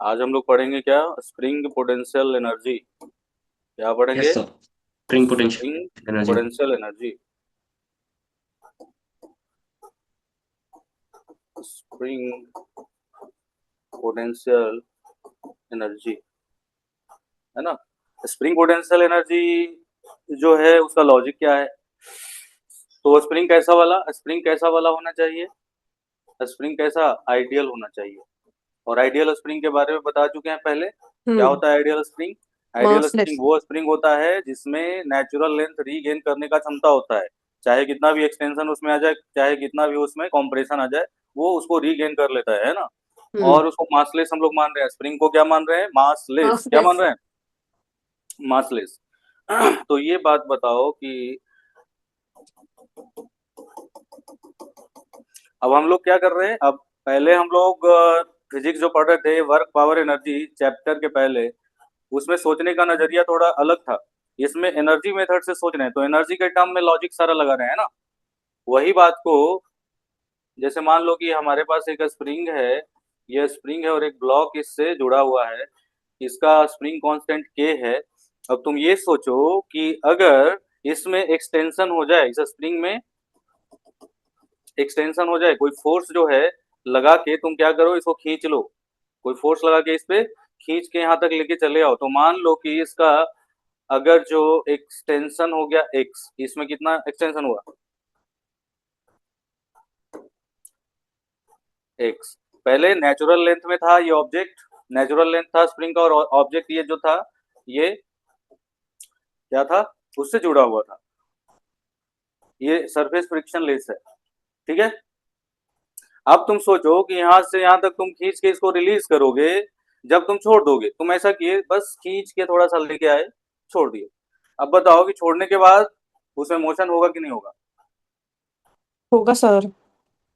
आज हम लोग पढ़ेंगे क्या? Spring potential energy. क्या यस पढ़ेंगे? Sir. Spring spring potential energy. Potential energy. Spring potential energy, है ना? स्प्रिंग पोटेंशियल एनर्जी जो है उसका लॉजिक क्या है? तो स्प्रिंग कैसा वाला होना चाहिए? स्प्रिंग कैसा? आइडियल होना चाहिए। और आइडियल स्प्रिंग के बारे में बता चुके हैं पहले। क्या हम्म। होता है ideal spring? Ideal spring massless. वो स्प्रिंग होता है जिसमें नेचुरल लेंथ रीगेन करने का क्षमता होता है। चाहे कितना भी एक्सटेंशन उसमें आ जाए, चाहे कितना भी उसमें कॉम्प्रेशन आ जाए, वो उसको रीगेन कर लेता है ना? हम्म। और उसको मासलेस हम लोग मान रहे हैं। स्प्रिंग को क्या मान रहे हैं? मासलेस। क्या मान मासलेस। रहे हैं? मासलेस। तो ये बात बताओ कि अब हम लोग क्या कर रहे हैं? अब पहले हम लोग फिजिक्स जो पढ़ रहे थे, वर्क पावर एनर्जी चैप्टर के पहले, उसमें सोचने का नजरिया थोड़ा अलग था। इसमें एनर्जी मेथड से सोच रहे हैं, तो एनर्जी के टर्म में लॉजिक सारा लगा रहे हैं ना। वही बात को, जैसे मान लो कि हमारे पास एक स्प्रिंग है। यह स्प्रिंग है और एक ब्लॉक इससे जुड़ा हुआ है। इसका स्प्रिंग कांस्टेंट के है। अब तुम ये सोचो कि अगर इसमें एक्सटेंशन हो जाए, इस स्प्रिंग में एक्सटेंशन हो जाए, कोई फोर्स जो है लगा के तुम क्या करो, इसको खींच लो। कोई फोर्स लगा के इस पे खींच के यहाँ तक लेके चले आओ, तो मान लो कि इसका अगर जो एक्सटेंशन हो गया एक्स, इसमें कितना एक्सटेंशन हुआ? एक्स। पहले नेचुरल लेंथ में था ये ऑब्जेक्ट, नेचुरल लेंथ था स्प्रिंग का, और ऑब्जेक्ट ये जो था, ये क्या था? उससे जुड़ा हुआ था। ये सरफेस फ्रिक्शन लेस है। ठीक है। अब तुम सोचो कि यहाँ से यहाँ तक तुम खींच के इसको रिलीज करोगे। जब तुम छोड़ दोगे, तुम ऐसा किए बस खींच के थोड़ा सा लेके आए, छोड़ दिए। अब बताओ कि छोड़ने के बाद उसमें मोशन होगा कि नहीं होगा? होगा सर।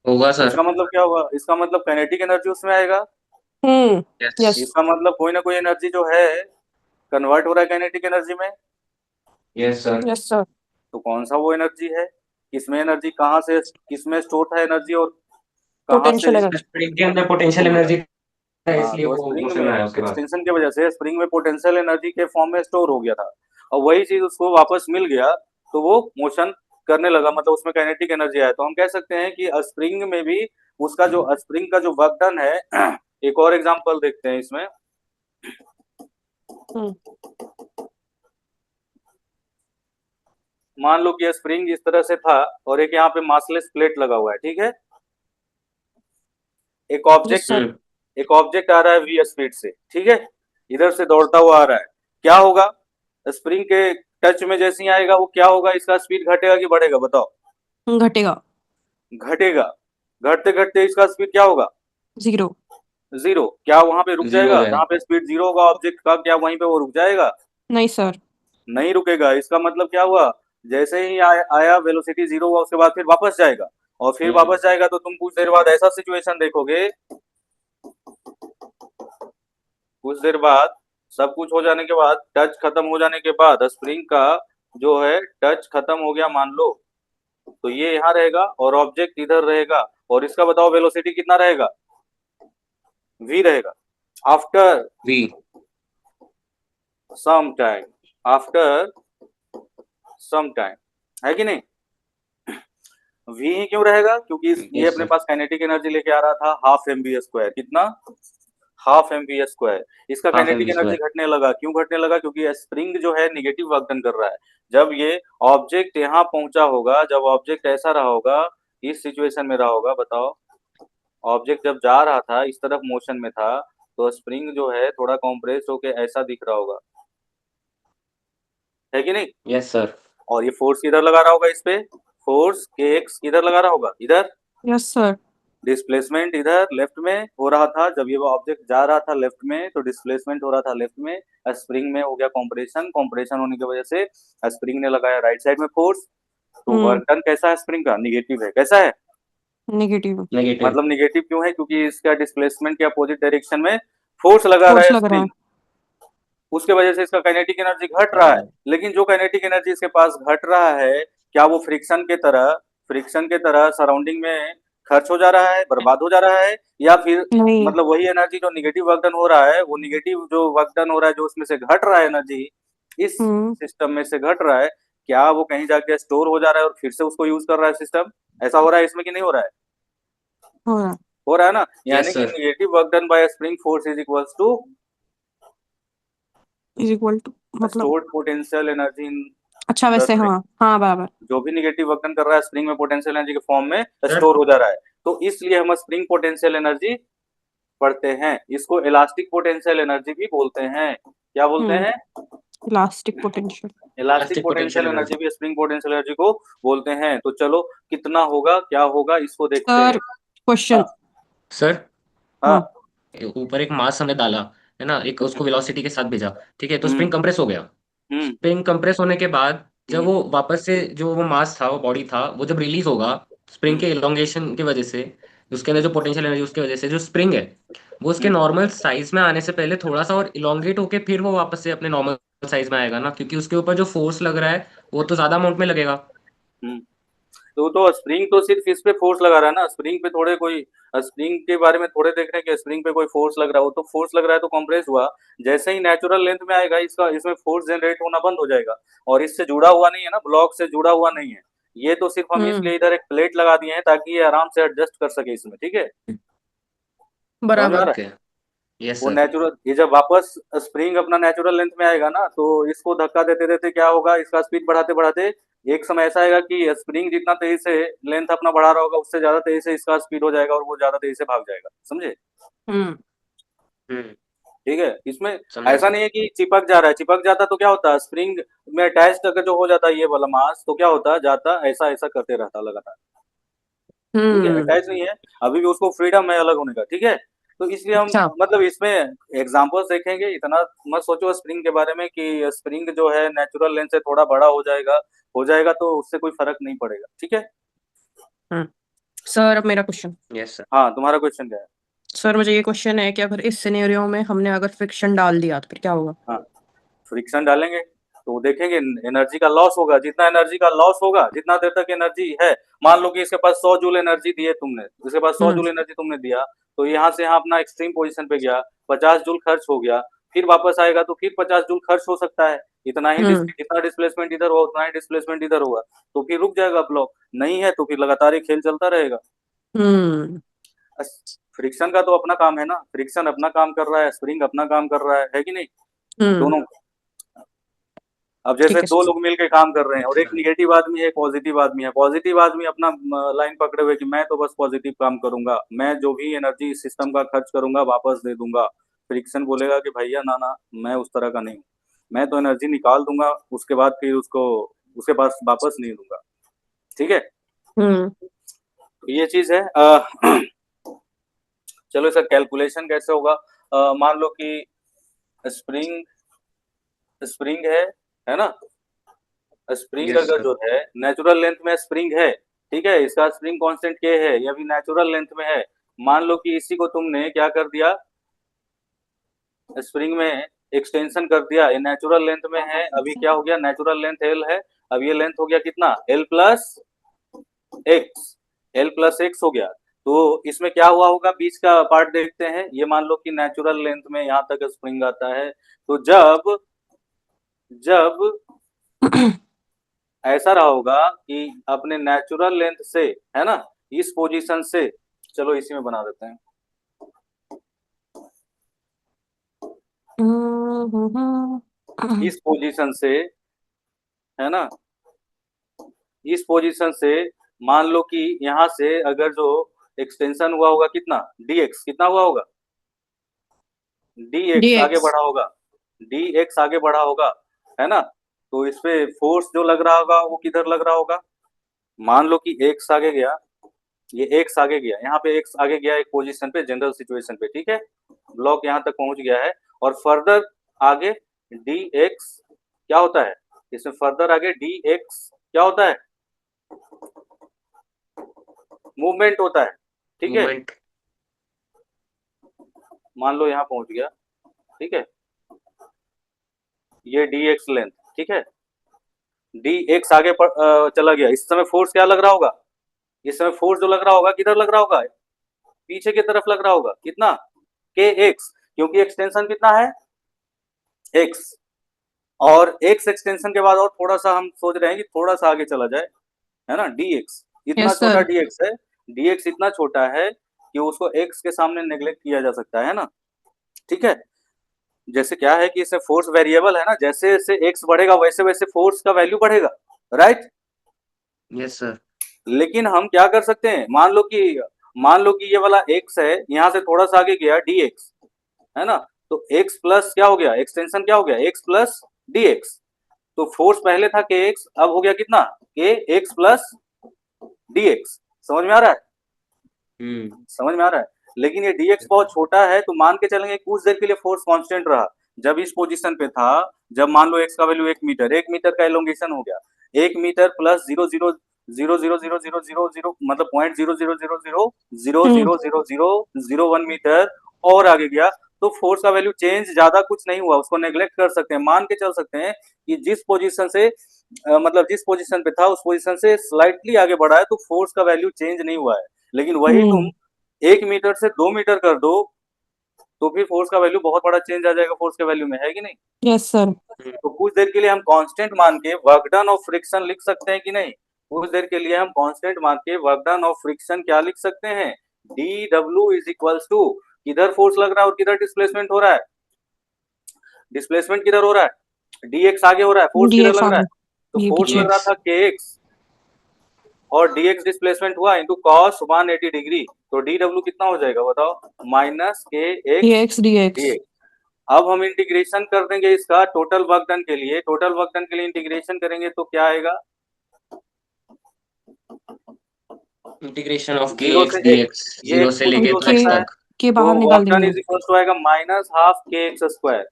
होगा सर। इसका मतलब क्या हुआ? इसका मतलब काइनेटिक एनर्जी उसमें आएगा। हम्म। यस। इसका मतलब कोई ना कोई एनर्जी जो है कन्वर्ट हो रहा है काइनेटिक एनर्जी में। Yes sir. Yes sir. तो कौन सा वो एनर्जी है? किसमें एनर्जी, कहाँ से, किसमें स्टोर था एनर्जी, और कहाँ से? Potential energy. स्प्रिंग के अंदर पोटेंशियल तो एनर्जी है, हाँ, इसलिए तो वो स्प्रिंग मोशन में में आया उसके बाद। एक्सटेंशन की वजह से स्प्रिंग में पोटेंशियल एनर्जी के फॉर्म में स्टोर हो गया था। और वही चीज उसको वापस मिल गया, तो वो मोशन करने लगा, मतलब उसमें काइनेटिक एनर्जी आया। तो हम कह सकते हैं कि स्प्रिंग में भी उसका जो स्प्रिंग का जो वर्क डन है। एक और एग्जांपल देखते हैं इसमें। हम्म। मान लो कि स्प्रिंग इस तरह से था, और एक यहाँ पे मासलेस प्लेट लगा हुआ है, ठीक है। एक यस ऑब्जेक्ट सर। एक ऑब्जेक्ट आ रहा है वी स्पीड से, ठीक है। इधर से दौड़ता हुआ आ रहा है। क्या होगा? स्प्रिंग के टच में जैसे ही आएगा, वो क्या होगा? इसका स्पीड घटेगा कि बढ़ेगा? बताओ। घटेगा। घटेगा। घटते घटते इसका स्पीड क्या होगा? जीरो। जीरो। क्या वहां पे रुक जीरो हो जाएगा? जाएगा। जहां पे स्पीड जीरो होगा ऑब्जेक्ट का, क्या वहीं पे वो रुक जाएगा? नहीं सर। नहीं रुकेगा। इसका मतलब क्या हुआ? जैसे ही आया वेलोसिटी जीरो हुआ, उसके बाद फिर वापस जाएगा। और फिर वापस जाएगा तो तुम कुछ देर बाद ऐसा सिचुएशन देखोगे, कुछ देर बाद, सब कुछ हो जाने के बाद, टच खत्म हो जाने के बाद, स्प्रिंग का जो है टच खत्म हो गया मान लो, तो ये यहाँ रहेगा और ऑब्जेक्ट इधर रहेगा। और इसका बताओ वेलोसिटी कितना रहेगा? वी रहेगा। After V. Some time, after some time, है कि नहीं? वी ही क्यों रहेगा? क्योंकि ये यस अपने सर। पास काइनेटिक एनर्जी लेके आ रहा था हाफ एम बी स्क्वायर। कितना? Half M B square. इसका half M kinetic B energy square. घटने लगा। क्यों घटने लगा? क्योंकि स्प्रिंग जो है निगेटिव वर्क डन कर रहा है। जब ये ऑब्जेक्ट यहाँ पहुंचा होगा, जब ऑब्जेक्ट ऐसा रहा होगा, इस सिचुएशन में रहा होगा, बताओ। ऑब्जेक्ट जब जा रहा था, इस तरफ मोशन में था, तो स्प्रिंग जो है थोड़ा कॉम्प्रेस होके ऐसा दिख रहा होगा, है कि नहीं? Yes sir. और ये फोर्स किधर लगा रहा होगा इस पे? फोर्स के एक्स किधर लगा रहा होगा? इधर। Yes sir. डिस्प्लेसमेंट इधर लेफ्ट में हो रहा था, जब ये ऑब्जेक्ट जा रहा था लेफ्ट में, तो डिस्प्लेसमेंट हो रहा था लेफ्ट में। स्प्रिंग में हो गया कॉम्प्रेशन, कॉम्प्रेशन होने की वजह से स्प्रिंग ने लगाया राइट साइड में फोर्स। तो हम्म। वर्क डन कैसा है स्प्रिंग का? निगेटिव है। कैसा है? नेगेटिव। नेगेटिव। मतलब निगेटिव क्यों है? क्योंकि इसका डिस्प्लेसमेंट के अपोजिट डायरेक्शन में फोर्स लगा रहा फोर्स है लग रहा स्प्रिंग। है। उसके वजह से इसका काइनेटिक एनर्जी घट रहा है। हाँ। लेकिन जो काइनेटिक एनर्जी इसके पास घट रहा है, क्या वो फ्रिक्शन के तरह सराउंडिंग में खर्च हो जा रहा है, बर्बाद हो जा रहा है, या फिर नहीं। मतलब वही एनर्जी जो निगेटिव वर्क डन हो रहा है, वो निगेटिव जो वर्क डन हो रहा है, जो उसमें से घट रहा है एनर्जी, इस हम्म। सिस्टम में से घट रहा है, क्या वो कहीं जाके स्टोर हो जा रहा है और फिर से उसको यूज कर रहा है सिस्टम? ऐसा हो रहा है इसमें कि नहीं हो रहा है? हो रहा। हो रहा है ना, यानी यस कि sir. Negative work done by spring force is equals to is equal to मतलब। स्टोर्ड पोटेंशियल एनर्जी इन अच्छा द वैसे स्प्रिंग। हाँ हाँ बराबर। जो भी निगेटिव वर्क डन कर रहा है स्प्रिंग में, पोटेंशियल एनर्जी के फॉर्म में सर स्टोर हो जा रहा है। तो इसलिए हम स्प्रिंग पोटेंशियल एनर्जी पढ़ते हैं, इसको इलास्टिक पोटेंशियल एनर्जी भी बोलते हैं। क्या बोलते हम्म। हैं? Elastic potential. Elastic elastic potential potential energy energy. भी स्प्रिंग पोटेंशियल एनर्जी को बोलते हैं। तो चलो, कितना होगा, क्या होगा, इसको देखते सर हैं। क्वेश्चन। हाँ सर हाँ। हाँ। ऊपर एक मास हमने डाला, है ना, एक उसको वेलोसिटी के साथ भेजा, ठीक है, तो हम्म स्प्रिंग कंप्रेस हो गया। हम्म स्प्रिंग कंप्रेस होने के बाद जब हम्म वो वापस से जो वो मास था, वो बॉडी था, वो जब रिलीज होगा स्प्रिंग हम्म के इलोंगेशन की वजह से, उसके अंदर जो पोटेंशियल एनर्जी उसकी वजह से, जो स्प्रिंग है वो उसके हम्म नॉर्मल साइज में आने से पहले थोड़ा सा और इलोंगेट होके फिर वो वापस से अपने नॉर्मल साइज में आएगा ना, क्योंकि उसके ऊपर जो फोर्स लग रहा है वो तो ज्यादा अमाउंट में लगेगा। हम्म। तो स्प्रिंग तो सिर्फ इस पे फोर्स लगा रहा है ना, स्प्रिंग पे थोड़े कोई, स्प्रिंग के बारे में थोड़े देख रहे हैं कि स्प्रिंग पे कोई फोर्स लग रहा है। वो तो फोर्स लग रहा है तो कंप्रेस हुआ, जैसे ही नेचुरल लेंथ में आएगा इसका, इसमें फोर्स जनरेट होना बंद हो जाएगा। और इससे जुड़ा हुआ नहीं है ना, ब्लॉक से जुड़ा हुआ नहीं है। ये तो सिर्फ हम हम्म। इसलिए इधर एक प्लेट लगा दिए हैं ताकि ये आराम से एडजस्ट कर सके इसमें, ठीक है? समझ में आ बराबर। रहा ओके। है? यस वो सर। नेचुरल, ये जब वापस स्प्रिंग अपना नेचुरल लेंथ में आएगा ना, तो इसको धक्का देते देते क्या होगा, इसका स्पीड बढ़ाते बढ़ाते एक समय ऐसा आएगा कि स्प्रिंग जितना तेजी से लेंथ अपना बढ़ा रहा होगा, उससे ज्यादा तेजी से इसका स्पीड हो जाएगा और वो ज्यादा तेजी से भाग जाएगा। समझे? हम्म। हम्म। ठीक है। इसमें समझा ऐसा सर। नहीं है कि चिपक जा रहा है, चिपक जाता तो क्या होता, स्प्रिंग में अटैच अगर जो हो जाता है ये वाला मास, तो क्या होता, जाता ऐसा ऐसा करते रहता लगातार। ठीक है, हम्म। अटैच नहीं है, अभी भी उसको फ्रीडम है अलग होने का, ठीक है? तो इसलिए हम अच्छा। मतलब इसमें एग्जांपल्स देखेंगे, इतना मत सोचो स्प्रिंग के बारे में कि स्प्रिंग जो है नेचुरल लेंथ से थोड़ा बड़ा हो जाएगा तो उससे कोई फर्क नहीं पड़ेगा, ठीक है? हम्म। सर अब मेरा क्वेश्चन। Yes sir. हाँ, तुम्हारा क्वेश्चन क्या है? सर मुझे ये क्वेश्चन है कि अगर इस सिनेरियो में हमने अगर फ्रिक्शन डाल दिया तो फिर क्या होगा। हाँ, फ्रिक्शन डालेंगे तो देखेंगे एनर्जी का लॉस होगा। जितना एनर्जी का लॉस होगा, जितना देर तक एनर्जी है, मान लो कि इसके पास 100 जूल एनर्जी दिए तुमने, इसके पास 100 हम्म। जूल एनर्जी तुमने दिया, तो यहाँ से यहाँ अपना एक्सट्रीम पोजीशन पे गया, 50 जूल खर्च हो गया, फिर वापस आएगा तो फिर 50 जूल खर्च हो सकता है। इतना ही हम्म। जितना डिस्प्लेसमेंट इधर हुआ उतना ही डिस्प्लेसमेंट इधर होगा, तो फिर रुक जाएगा ब्लॉक। नहीं है तो फिर लगातार ही खेल चलता रहेगा। हम्म। फ्रिक्शन का तो अपना काम है ना, फ्रिक्शन अपना काम कर रहा है, स्प्रिंग अपना काम कर रहा है कि नहीं? हम्म। दोनों। अब जैसे ठीक है दो सर। लोग मिलके काम कर रहे हैं और एक अच्छा। निगेटिव आदमी है, एक पॉजिटिव आदमी है। पॉजिटिव आदमी अपना लाइन पकड़े हुए कि मैं तो बस पॉजिटिव काम करूंगा, मैं जो भी एनर्जी सिस्टम का खर्च करूंगा वापस दे दूंगा। फ्रिक्शन बोलेगा कि भैया ना ना, मैं उस तरह का नहीं हूँ, मैं तो एनर्जी निकाल दूंगा, उसके बाद फिर उसको उसके पास वापस नहीं दूंगा। ठीक है, हम्म। तो ये चीज है। चलो इसका कैलकुलेशन कैसे होगा? मान लो कि स्प्रिंग स्प्रिंग है ना? स्प्रिंग यस अगर सर। जो है नेचुरल लेंथ में स्प्रिंग है, ठीक है, इसका स्प्रिंग कांस्टेंट के है, ये भी नेचुरल लेंथ में है। मान लो कि इसी को तुमने क्या कर दिया, स्प्रिंग में एक्सटेंशन कर दिया, ये नेचुरल लेंथ में है, अभी क्या हो गया, नेचुरल लेंथ एल है, अब ये लेंथ हो गया कितना, L plus x, L plus x हो गया। तो इसमें क्या हुआ होगा, बीच का पार्ट देखते हैं। ये मान लो कि नेचुरल लेंथ में यहाँ तक स्प्रिंग आता है, तो जब जब ऐसा रहा होगा कि अपने नेचुरल लेंथ से, है ना, इस पोजीशन से, चलो इसी में बना देते हैं, इस पोजीशन से, है ना, इस पोजीशन से मान लो कि यहाँ से अगर जो एक्सटेंशन हुआ होगा कितना, dx कितना हुआ होगा, dx आगे डीएक्स। बढ़ा होगा, dx आगे बढ़ा होगा, है ना? तो इस पे फोर्स जो लग रहा होगा वो किधर लग रहा होगा, मान लो कि x आगे गया, ये एक्स आगे गया, यहाँ पे एक्स आगे गया एक पोजीशन पे, जनरल सिचुएशन पे, ठीक है, ब्लॉक यहाँ तक पहुंच गया है। और फर्दर आगे डी एक्स क्या होता है, इसमें फर्दर आगे डी एक्स क्या होता है, मूवमेंट होता है, ठीक है। मूवमेंट। मान लो यहाँ पहुंच गया, ठीक है, ये डी एक्स लेंथ, ठीक है, डी एक्स आगे चला गया, इस समय फोर्स क्या लग रहा होगा, इस समय फोर्स जो लग रहा होगा किधर लग रहा होगा, पीछे की तरफ लग रहा होगा, कितना, के एक्स, क्योंकि एक्सटेंशन कितना है, एक्स, और एक्स एक्सटेंशन के बाद और थोड़ा सा हम सोच रहे हैं कि थोड़ा सा आगे चला जाए, है ना, dx, इतना यस छोटा सर। dx है, dx इतना छोटा है कि उसको x के सामने नेग्लेक्ट किया जा सकता है ना, ठीक है। जैसे क्या है कि इसमें फोर्स वेरिएबल है ना, जैसे जैसे x बढ़ेगा वैसे वैसे फोर्स का वैल्यू बढ़ेगा, राइट। Yes sir. लेकिन हम क्या कर सकते हैं, मान लो कि ये वाला x है, यहाँ से थोड़ा सा आगे गया dx, है ना, तो x प्लस क्या हो गया, एक्सटेंशन क्या हो गया, x प्लस dx, तो फोर्स पहले था kx, अब हो गया कितना, kx प्लस dx, समझ में आ रहा है, समझ में आ रहा है। लेकिन ये dx बहुत छोटा है, तो मान के चलेंगे कुछ देर के लिए फोर्स कांस्टेंट रहा, जब इस पोजीशन पे था, जब मान लो x का वैल्यू 1 मीटर, 1 मीटर का एलोंगेशन हो गया, 1 मीटर प्लस 0.0000000 मतलब 0.000000001 मीटर और आगे गया, तो फोर्स का वैल्यू चेंज ज्यादा कुछ नहीं हुआ, उसको नेग्लेक्ट कर सकते हैं, मान के चल सकते हैं कि जिस पोजीशन से मतलब जिस पोजीशन पे था उस पोजीशन से स्लाइटली आगे बढ़ा है, तो फोर्स का वैल्यू चेंज नहीं हुआ है। लेकिन वही तुम 1 मीटर से 2 मीटर कर दो, तो फिर फोर्स का वैल्यू बहुत बड़ा चेंज आ जाएगा फोर्स के वैल्यू में, है कि नहीं। Yes sir. तो कुछ देर के लिए हम कांस्टेंट मान के वर्क डन ऑफ फ्रिक्शन लिख सकते हैं कि नहीं, कुछ देर के लिए हम कांस्टेंट मान के वर्क डन ऑफ फ्रिक्शन क्या लिख सकते हैं, D W is equals to, किधर फोर्स लग रहा है और किधर डिस्प्लेसमेंट हो रहा है, डिस्प्लेसमेंट किधर हो रहा है, dx आगे हो रहा है, फोर्स किधर dx लग रहा आगे, है, तो ये फोर्स पीछे। लग रहा था kx और dx डिस्प्लेसमेंट हुआ इनटू cos 180 डिग्री, तो dw कितना हो जाएगा बताओ, माइनस dx dx। dx। अब हम इंटीग्रेशन कर देंगे इसका टोटल वर्क डन के लिए, टोटल वर्क डन के लिए इंटीग्रेशन करेंगे तो क्या आएगा, इंटीग्रेशन ऑफ के जीरो एक्स से डी एक, एक्स, ये जीरो x से को लेके जीरो टू से के एक्स क्या है, तक। के तो बाहर निकाल वर्क डन देंगे। इज इक्वल टू आएगा minus half K X square,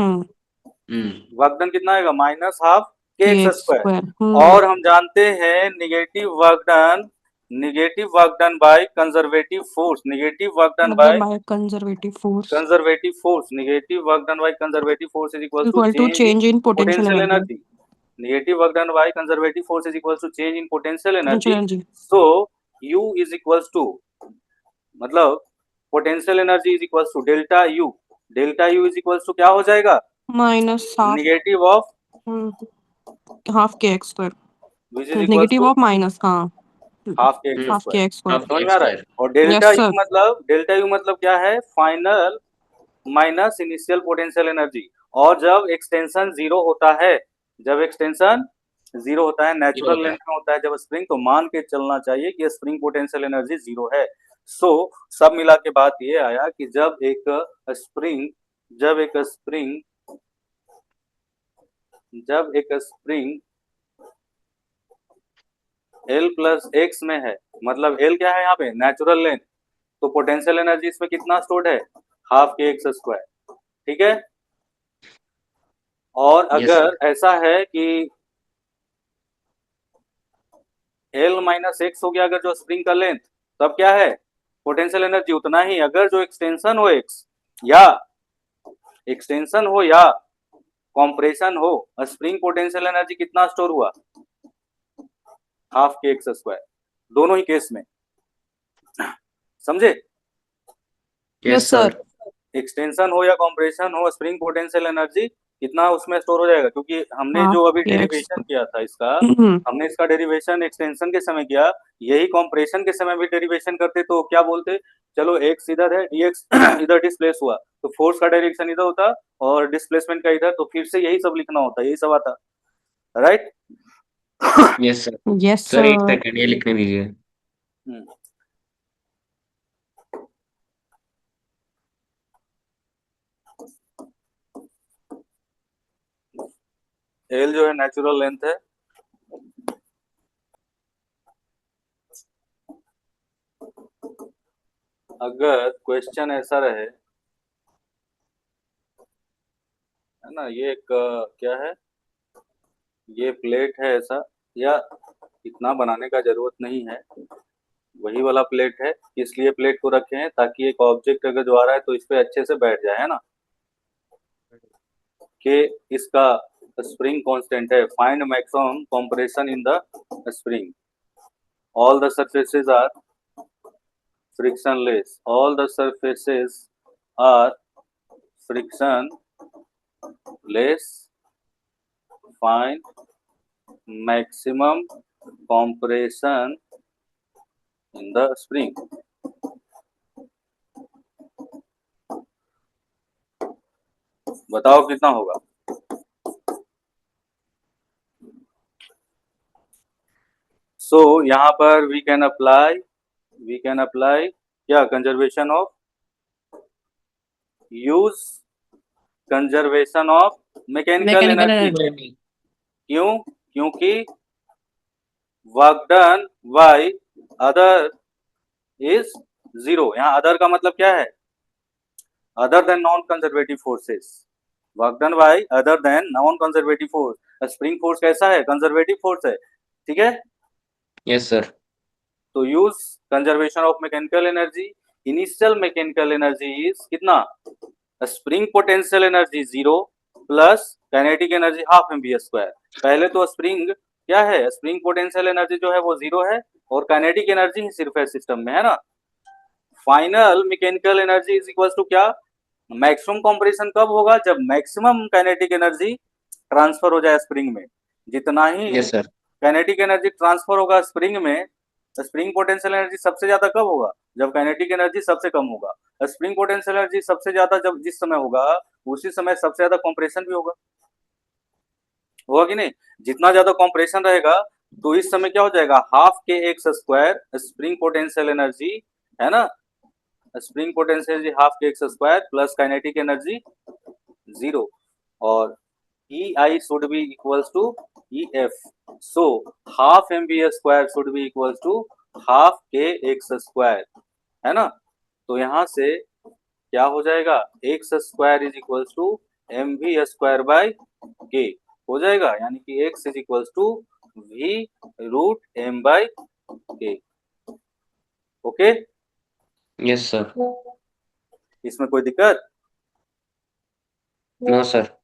hmm work done कितना आएगा, minus half K X kx square. Square. और हम जानते हैं negative work done by conservative force, negative work done मतलब by by conservative force conservative force, negative work done by conservative force is equal to equal to change in change in potential potential energy. Energy, negative work done by conservative force is equals to change in potential energy, potential energy so u is equals to, मतलब potential energy is equals to delta u, delta u is equals to क्या हो जाएगा, minus half, negative of half K X square, which is equals negative to of minus, हाँ half के x half K square, X square. Half समझ के में आ x रहा है। स्क्वायर। और यस सर। डेल्टा यू मतलब क्या है, final minus initial potential energy, और जब एक्सटेंशन जीरो होता है, जब एक्सटेंशन जीरो होता है, जीरो नेचुरल होता लेंथ है। में होता है जब स्प्रिंग, तो मान के चलना चाहिए कि स्प्रिंग पोटेंशियल एनर्जी जीरो है। सो सब मिला के बात ये आया कि स्प्रिंग जब एक स्प्रिंग जब एक स्प्रिंग L प्लस एक्स में है, मतलब L क्या है यहाँ पे, नेचुरल लेंथ, तो पोटेंशियल एनर्जी इसमें कितना स्टोर्ड है, हाफ के एक्स स्क्वायर, ठीक है। और यस सर। अगर ऐसा है कि L माइनस एक्स हो गया अगर जो स्प्रिंग का लेंथ, तब क्या है, पोटेंशियल एनर्जी उतना ही, अगर जो एक्सटेंशन हो या कॉम्प्रेशन हो, स्प्रिंग पोटेंशियल एनर्जी कितना स्टोर हुआ, हाफ के एक्स स्क्वायर, दोनों ही केस में, समझे। Yes yes sir. Sir. Extension हो या कॉम्प्रेशन हो, स्प्रिंग पोटेंशियल एनर्जी कितना उसमें स्टोर हो जाएगा, क्योंकि हमने हाफ जो अभी के एक्स। डेरिवेशन किया था इसका, हमने इसका डेरिवेशन एक्सटेंशन के समय किया, यही कॉम्प्रेशन के समय भी डेरिवेशन करते तो क्या बोलते, चलो एक्स इधर है, dx इधर डिस्प्लेस हुआ, तो फोर्स का डायरेक्शन इधर होता और डिस्प्लेसमेंट का इधर, तो फिर से यही सब लिखना होता, यही सब आता, right. Yes sir. Yes sir एक सर। सेकंड ये लिखने दीजिए। एल जो है नेचुरल लेंथ है, अगर क्वेश्चन ऐसा रहे, है ना, ये एक क्या है, ये प्लेट है ऐसा, या इतना बनाने का जरूरत नहीं है, वही वाला प्लेट है, इसलिए प्लेट को रखे हैं ताकि एक ऑब्जेक्ट अगर जो आ रहा है तो इस पे अच्छे से बैठ जाए, है ना, कि इसका स्प्रिंग कांस्टेंट है, find maximum compression in the spring, all the surfaces are frictionless, all the surfaces are frictionless, find maximum compression in the spring. बताओ कितना होगा? So यहाँ पर we can apply क्या conservation of use conservation of mechanical Mechanical energy. energy. क्यों? क्योंकि work done by other is zero. यहाँ other का मतलब क्या है? Other than non-conservative forces. Work done by other than non-conservative force. Spring force कैसा है? कंजर्वेटिव फोर्स है, ठीक है? Yes sir. तो use conservation of mechanical energy. Initial mechanical energy is कितना? Spring potential energy 0 plus kinetic energy half M V square. पहले तो spring क्या है? स्प्रिंग पोटेंशियल एनर्जी जो है वो 0 है और काइनेटिक एनर्जी ही सिर्फ है सिस्टम में, है ना? Final mechanical energy is equal to क्या? मैक्सिमम कंप्रेशन कब होगा? जब मैक्सिमम काइनेटिक एनर्जी ट्रांसफर हो जाए स्प्रिंग में. जितना ही yes sir. Kinetic energy transfer होगा स्प्रिंग में, स्प्रिंग पोटेंशियल एनर्जी सबसे ज्यादा कब होगा? जब काइनेटिक एनर्जी सबसे कम होगा. स्प्रिंग पोटेंशियल एनर्जी सबसे ज्यादा जब जिस समय होगा उसी समय सबसे ज्यादा कंप्रेशन भी होगा कि नहीं? जितना ज्यादा कंप्रेशन रहेगा तो इस समय क्या हो जाएगा? Half K X square spring potential energy, है ना? Spring potential energy half K X square plus kinetic energy 0 और EI should be equals to EF. So half mv square should be equals to half kx square, है ना? तो यहाँ से क्या हो जाएगा? x square is equals to mv square by k हो जाएगा, यानी कि x is equals to v root m by k. Okay? Yes sir. इसमें कोई दिक्कत? No sir.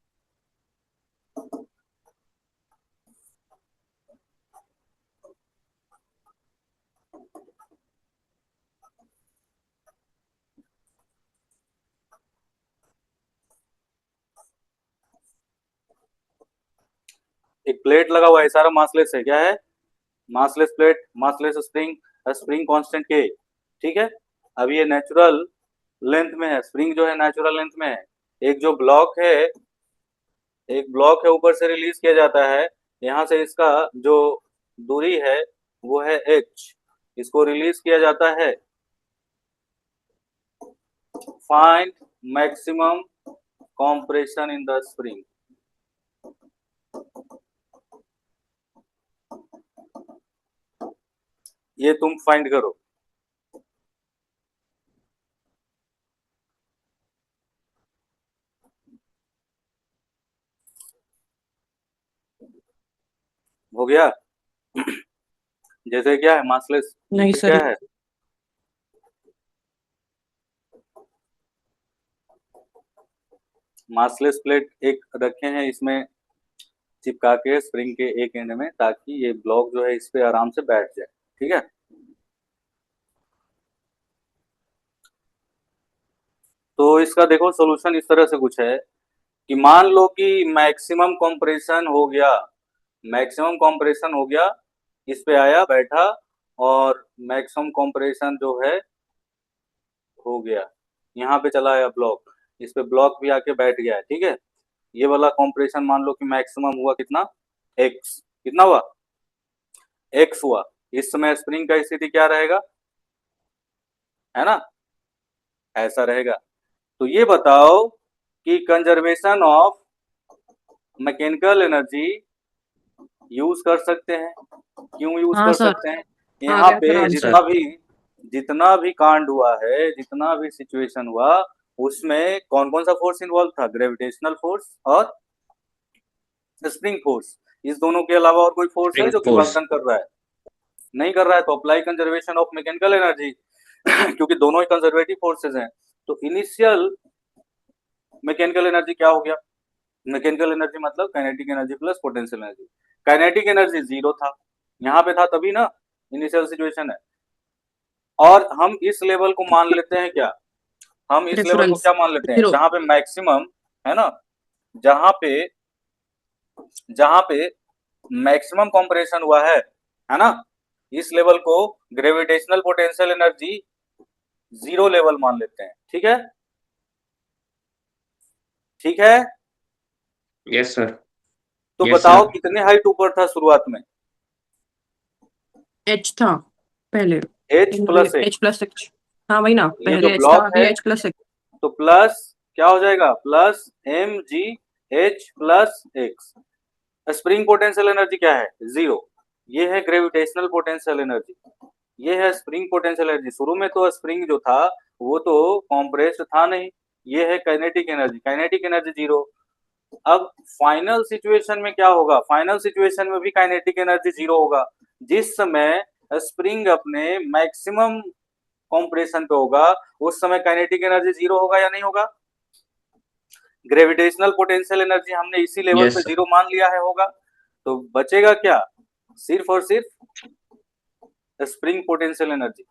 एक प्लेट लगा हुआ है, सारा मासलेस है. क्या है? Massless plate, massless spring, spring constant के, ठीक है? अब ये नेचुरल लेंथ में है, स्प्रिंग जो है नेचुरल लेंथ में है. एक जो ब्लॉक है, एक ब्लॉक है ऊपर से रिलीज किया जाता है, यहाँ से इसका जो दूरी है वो है h, इसको रिलीज किया जाता है. Find maximum compression in the spring. ये तुम फाइंड करो. हो गया? जैसे क्या है मासलेस, नहीं क्या सर, है? मासलेस प्लेट एक रखे हैं इसमें चिपका के स्प्रिंग के एक एंड में, ताकि ये ब्लॉक जो है इस पे आराम से बैठ जाए, ठीक है? तो इसका देखो सॉल्यूशन इस तरह से कुछ है कि मान लो कि मैक्सिमम कंप्रेशन हो गया, मैक्सिमम कंप्रेशन हो गया, इस पे आया बैठा और मैक्सिमम कंप्रेशन जो है हो गया, यहाँ पे चला आया ब्लॉक, इस पे ब्लॉक भी आके बैठ गया है, ठीक है? ये वाला कंप्रेशन मान लो कि मैक्सिमम हुआ कितना? x. कितना हुआ? x हुआ. इस समय स्प्रिंग का स्थिति क्या रहेगा? है ना? ऐसा रहेगा. तो ये बताओ कि conservation of mechanical energy use कर सकते हैं. क्यों यूज हाँ कर सर, सकते हैं? आ यहाँ गया पे सर आंसर। जितना भी कांड हुआ है, जितना भी सिचुएशन हुआ, उसमें कौन कौन सा फोर्स इन्वॉल्व था? ग्रेविटेशनल फोर्स और स्प्रिंग फोर्स. इस दोनों के अलावा और कोई फोर्स है स्प्रिंग जो कि वर्क फोर्स। डन कर रहा है? नहीं कर रहा है. तो apply conservation of mechanical energy क्योंकि दोनों ही कंजर्वेटिव फोर्सेज हैं. तो इनिशियल मैकेनिकल एनर्जी क्या हो गया? मैकेनिकल एनर्जी मतलब kinetic energy plus potential energy. Kinetic energy 0 था, यहाँ पे था तभी ना, इनिशियल सिचुएशन है। और हम इस लेवल को मान लेते हैं क्या, हम इस लेवल को रेफरेंस क्या मान लेते हैं, 0। जहां पे मैक्सिमम है ना, जहां पे मैक्सिमम कंप्रेशन हुआ है ना, इस लेवल को ग्रेविटेशनल पोटेंशियल एनर्जी 0 लेवल मान लेते हैं। ठीक है, ठीक है। Yes sir. तो यस बताओ सर। कितने हाइट ऊपर था शुरुआत में? एच था पहले। H+H। H plus H. हाँ वही ना, ये जो पहले एच था, ब्लॉक अभी है एच प्लस एच। तो प्लस क्या हो जाएगा, plus mgh+x। Spring potential energy क्या है, 0। ये है ग्रेविटेशनल पोटेंशियल एनर्जी, ये है स्प्रिंग पोटेंशियल एनर्जी। शुरू में तो स्प्रिंग जो था वो तो कॉम्प्रेस्ड था नहीं। ये है काइनेटिक एनर्जी, काइनेटिक एनर्जी 0। अब फाइनल सिचुएशन में क्या होगा, फाइनल सिचुएशन में भी काइनेटिक एनर्जी 0 होगा। जिस समय स्प्रिंग अपने मैक्सिमम कॉम्प्रेशन पे होगा उस समय काइनेटिक एनर्जी 0 होगा या नहीं होगा? ग्रेविटेशनल पोटेंशियल एनर्जी हमने इसी लेवल पे यस सर। 0 मान लिया है, होगा। तो बचेगा क्या, सिर्फ और सिर्फ स्प्रिंग पोटेंशियल एनर्जी।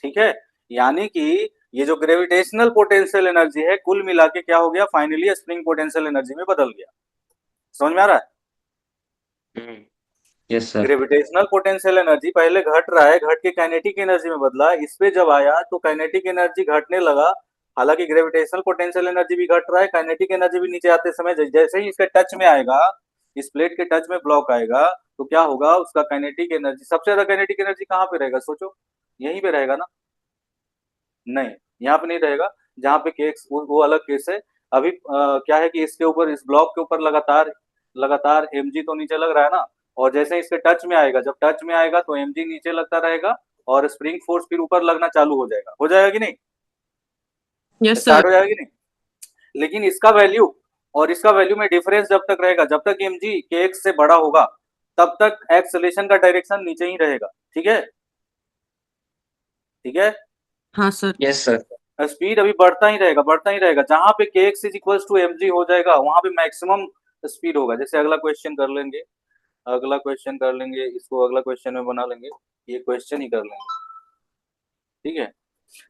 ठीक है, यानी कि ये जो ग्रेविटेशनल पोटेंशियल एनर्जी है कुल मिला के क्या हो गया, फाइनली स्प्रिंग पोटेंशियल एनर्जी में बदल गया। समझ में आ रहा है? Yes sir. Gravitational potential energy पहले घट रहा है, घट के काइनेटिक एनर्जी में बदला। इस पे जब आया तो काइनेटिक एनर्जी घटने लगा। हालांकि ग्रेविटेशनल पोटेंशियल एनर्जी भी घट रहा है, काइनेटिक एनर्जी भी नीचे आते समय जैसे ही इसके टच में आएगा, इस प्लेट के टच में ब्लॉक आएगा तो क्या होगा, उसका काइनेटिक एनर्जी, सबसे ज्यादा काइनेटिक एनर्जी कहाँ पे रहेगा, सोचो। यहीं पे रहेगा ना? नहीं, यहाँ पे नहीं रहेगा। जहाँ पे केस वो अलग केस है। अभी क्या है कि इसके ऊपर, इस ब्लॉक के ऊपर लगातार लगातार mg तो नीचे लग रहा है ना, और जैसे ही इसके टच में आएगा, जब टच में आएगा तो mg नीचे लगता रहेगा और स्प्रिंग फोर्स फिर ऊपर लगना चालू हो जाएगा कि नहीं, यस स्टार्ट सर। हो जाएगा कि नहीं? लेकिन इसका वैल्यू और इसका वैल्यू में डिफरेंस जब तक रहेगा, जब तक mg kx से बड़ा होगा तब तक एक्सेलेरेशन का डायरेक्शन नीचे ही रहेगा। ठीक है, ठीक है। हाँ सर। Yes sir. स्पीड अभी बढ़ता ही रहेगा, बढ़ता ही रहेगा। जहां पे kx is equal to mg हो जाएगा वहां पे मैक्सिमम स्पीड होगा। जैसे अगला क्वेश्चन कर लेंगे, अगला क्वेश्चन कर लेंगे, इसको अगला क्वेश्चन में बना लेंगे, ये क्वेश्चन ही कर लेंगे। ठीक है,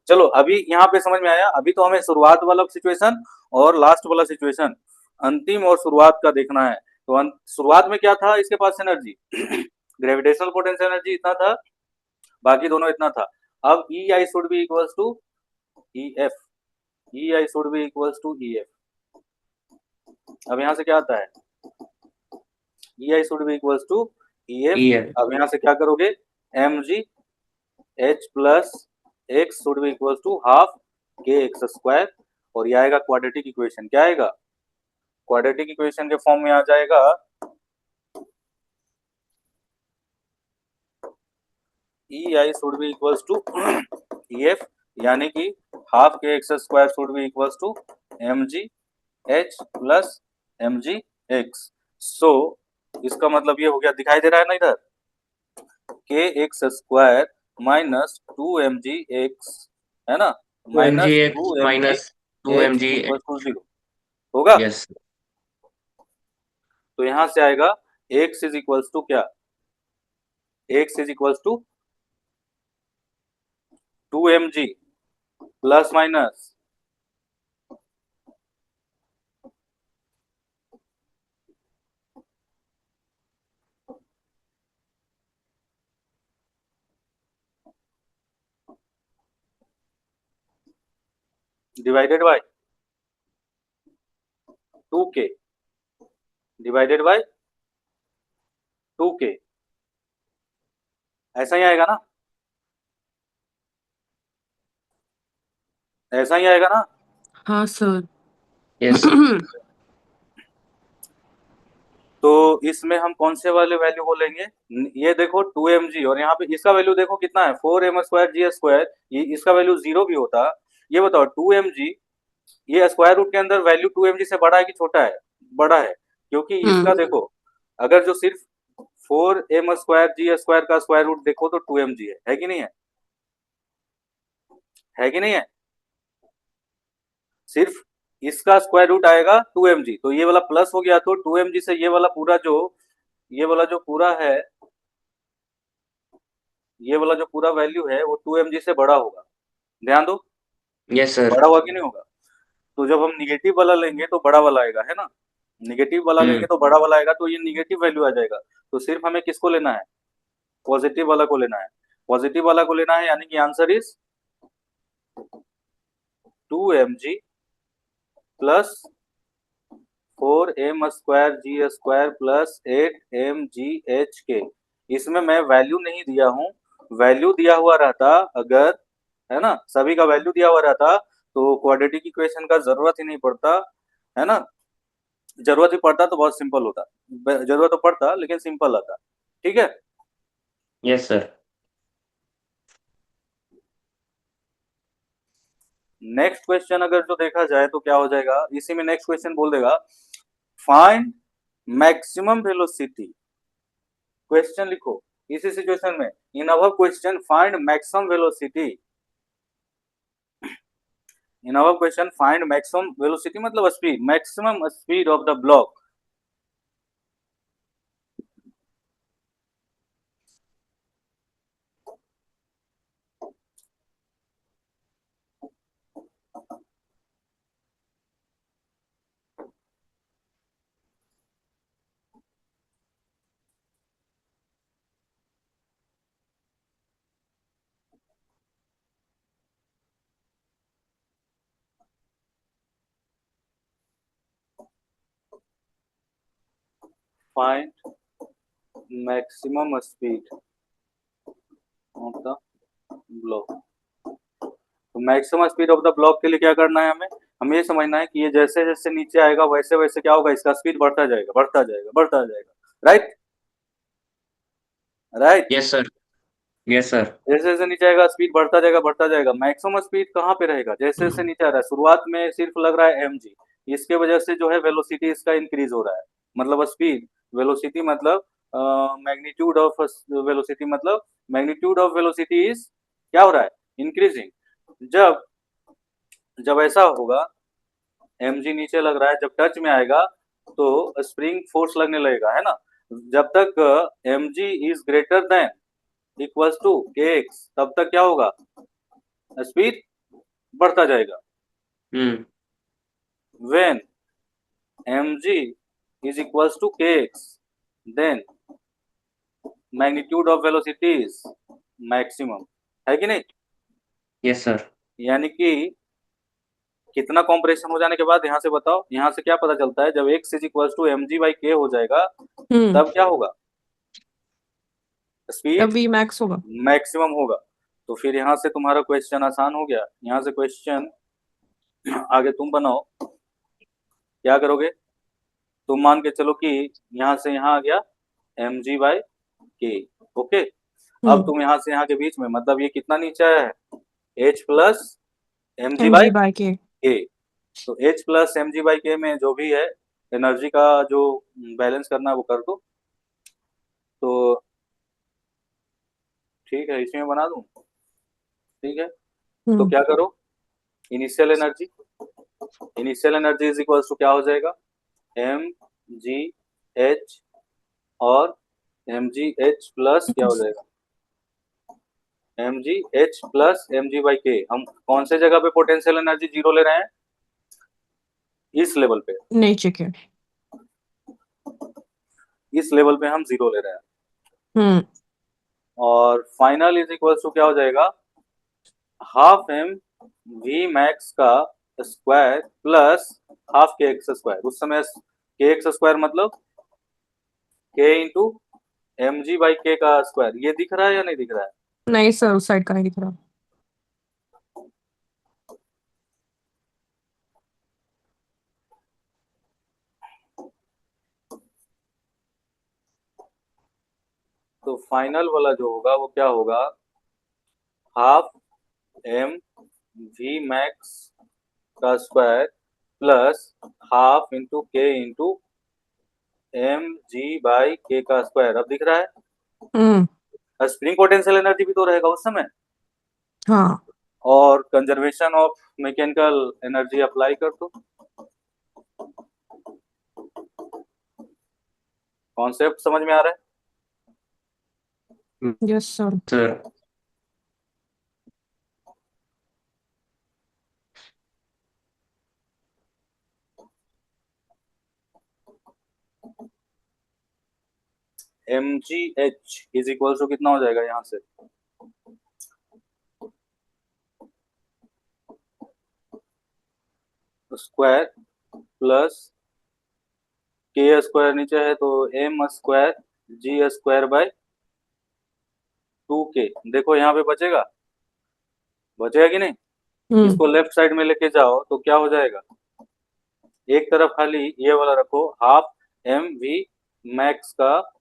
चलो अभी यहाँ पे समझ में आया। अभी तो हमें शुरुआत वाला सिचुएशन और लास्ट वाला सिचुएशन, अंतिम और शुरुआत का देखना है। तो शुरुआत में क्या था इसके पास एनर्जी ग्रेविटेशनल पोटेंशियल एनर्जी इतना था, बाकी दोनों इतना था। अब E I should be equals to E F, E I should be equals to E F. अब यहाँ से क्या आता है, E I should be equals to E F. ये अब यहाँ से क्या करोगे, M G H plus X should be equals to half K X square, और ये आएगा क्वाड्रेटिक इक्वेशन। क्या आएगा, क्वाड्रेटिक इक्वेशन के फॉर्म में आ जाएगा E I should be equals to E F, यानी कि half K X square should be equals to M G H plus M G X. So इसका मतलब ये हो गया, दिखाई दे रहा है ना इधर, K X square minus two M G X, है ना, two M G minus X two M G minus two M X G equal to 0 होगा। यस। तो यहां से आएगा एक्स इज इक्वल्स टू क्या, X is equals to two M G plus minus divided by 2k, divided by 2k, ऐसा ही आएगा ना, ऐसा ही आएगा ना। हाँ सर। Yes sir. तो इसमें हम कौन से वाले वैल्यू को लेंगे, ये देखो 2mg, और यहाँ पे इसका वैल्यू देखो कितना है, 4m² ये इसका वैल्यू 0 भी होता। ये बताओ 2mg, ये स्क्वायर रूट के अंदर वैल्यू 2mg से बड़ा है कि छोटा है, बड़ा है। क्योंकि इसका देखो, अगर जो सिर्फ 4m² का स्क्वायर रूट देखो तो 2mg है कि नहीं है, है कि नहीं है? सिर्फ इसका स्क्वायर रूट आएगा 2mg, तो ये वाला प्लस हो गया, तो 2mg से ये वाला पूरा जो, ये वाला जो पूरा है, ये वाला जो पूरा वैल्यू है वो 2mg से बड़ा होगा। ध्यान दो, यस सर। बड़ा होगा कि नहीं होगा? तो जब हम निगेटिव वाला लेंगे तो बड़ा वाला आएगा, है ना? निगेटिव वाला लेंगे तो बड़ा वाला आएगा, तो ये निगेटिव वैल्यू आ जाएगा। तो सिर्फ हमें किसको लेना है? पॉजिटिव वाला को लेना है। पॉजिटिव वाला को लेना है, यानी कि answer is 2mg plus 4m² plus 8mgh। इसमें मैं वैल्यू नहीं दिया हूँ, वैल्यू दिया हुआ रहता अगर, है ना, सभी का वैल्यू दिया हुआ रहता तो क्वाड्रेटिक इक्वेशन का जरूरत ही नहीं पड़ता, है ना? जरूरत ही पड़ता तो बहुत सिंपल होता, जरूरत तो पड़ता लेकिन सिंपल आता। ठीक है, यस सर। नेक्स्ट क्वेश्चन अगर जो देखा जाए तो क्या हो जाएगा, इसी में नेक्स्ट क्वेश्चन बोल देगा फाइंड मैक्सिमम वेलोसिटी। क्वेश्चन लिखो इसी सिचुएशन में, in our question find maximum velocity. In our question find maximum velocity मतलब speed, maximum speed of the block. Find maximum speed of the block. तो maximum speed of the block के लिए क्या करना है हमें ये समझना है कि ये जैसे जैसे नीचे आएगा वैसे वैसे क्या होगा, इसका स्पीड बढ़ता जाएगा बढ़ता जाएगा बढ़ता जाएगा। Right right. Yes sir. Yes sir. जैसे जैसे नीचे आएगा स्पीड बढ़ता जाएगा बढ़ता जाएगा। मैक्सिमम स्पीड कहाँ पे रहेगा? जैसे जैसे नीचे आ रहा है, शुरुआत में सिर्फ लग रहा है mg, इसके वजह से जो है वेलोसिटी इसका इंक्रीज हो रहा है, मतलब स्पीड, वेलोसिटी मतलब मैग्नीट्यूड ऑफ वेलोसिटी, मतलब मैग्नीट्यूड ऑफ वेलोसिटी इज क्या हो रहा है? इंक्रीजिंग। जब जब ऐसा होगा, mg नीचे लग रहा है, जब टच में आएगा तो स्प्रिंग फोर्स लगने लगेगा, है ना? जब तक mg is greater than equals to kx, तब तक क्या होगा? स्पीड बढ़ता जाएगा। when mg is equals to kx, then magnitude of velocity is maximum, है कि नहीं? Yes sir. यानी कि कितना कॉम्प्रेशन हो जाने के बाद, यहाँ से बताओ, यहाँ से क्या पता चलता है, जब x is equals to mg by k हो जाएगा तब क्या होगा? तब स्पीड वी मैक्स होगा। मैक्सिमम होगा। तो फिर यहाँ से तुम्हारा क्वेश्चन आसान हो गया। यहाँ से क्वेश्चन आगे तुम बनाओ, क्या करोगे? तुम मान के चलो कि यहाँ से यहाँ आ गया mg बाई k। ओके, अब तुम यहाँ से यहाँ के बीच में, मतलब ये कितना नीचे आया है? h plus mg by mg by k। k। तो h plus mg by k में जो भी है एनर्जी का जो बैलेंस करना है वो कर दो। तो ठीक है, इसी में बना दूं? ठीक है, तो क्या करो, initial energy, initial energy is equals to क्या हो जाएगा? एम जी एच, और एम जी एच प्लस क्या हो जाएगा? M G H plus M G by K. हम कौन से जगह पे पोटेंशियल एनर्जी जीरो ले रहे हैं? इस लेवल पे, नीचे के। इस लेवल पे हम जीरो ले रहे हैं। और फाइनल इज इक्वल्स टू क्या हो जाएगा? हाफ एम वी मैक्स का square plus half K X square. उस समय के एक्स स्क्वायर मतलब के इंटू एम जी बाई के का स्क्वायर। ये दिख रहा है या नहीं दिख रहा है? नहीं सर, उस साइड का नहीं दिख रहा। तो फाइनल वाला जो होगा वो क्या होगा? हाफ एम वी मैक्स का स्क्वायर प्लस हाफ इंटू के इंटू एम जी बाई के का स्क्वायर। अब दिख रहा है? स्प्रिंग पोटेंशियल एनर्जी भी तो रहेगा उस समय, हाँ। और conservation of mechanical energy apply कर दो। कॉन्सेप्ट समझ में आ रहा है? Yes sir. Sir. mgh is equal to कितना हो जाएगा यहाँ से? स्क्वायर प्लस के स्क्वायर नीचे है तो M square G square by 2k। देखो यहाँ पे बचेगा कि नहीं? इसको लेफ्ट साइड में लेके जाओ तो क्या हो जाएगा? एक तरफ खाली ये वाला रखो, हाफ एम वी मैक्स का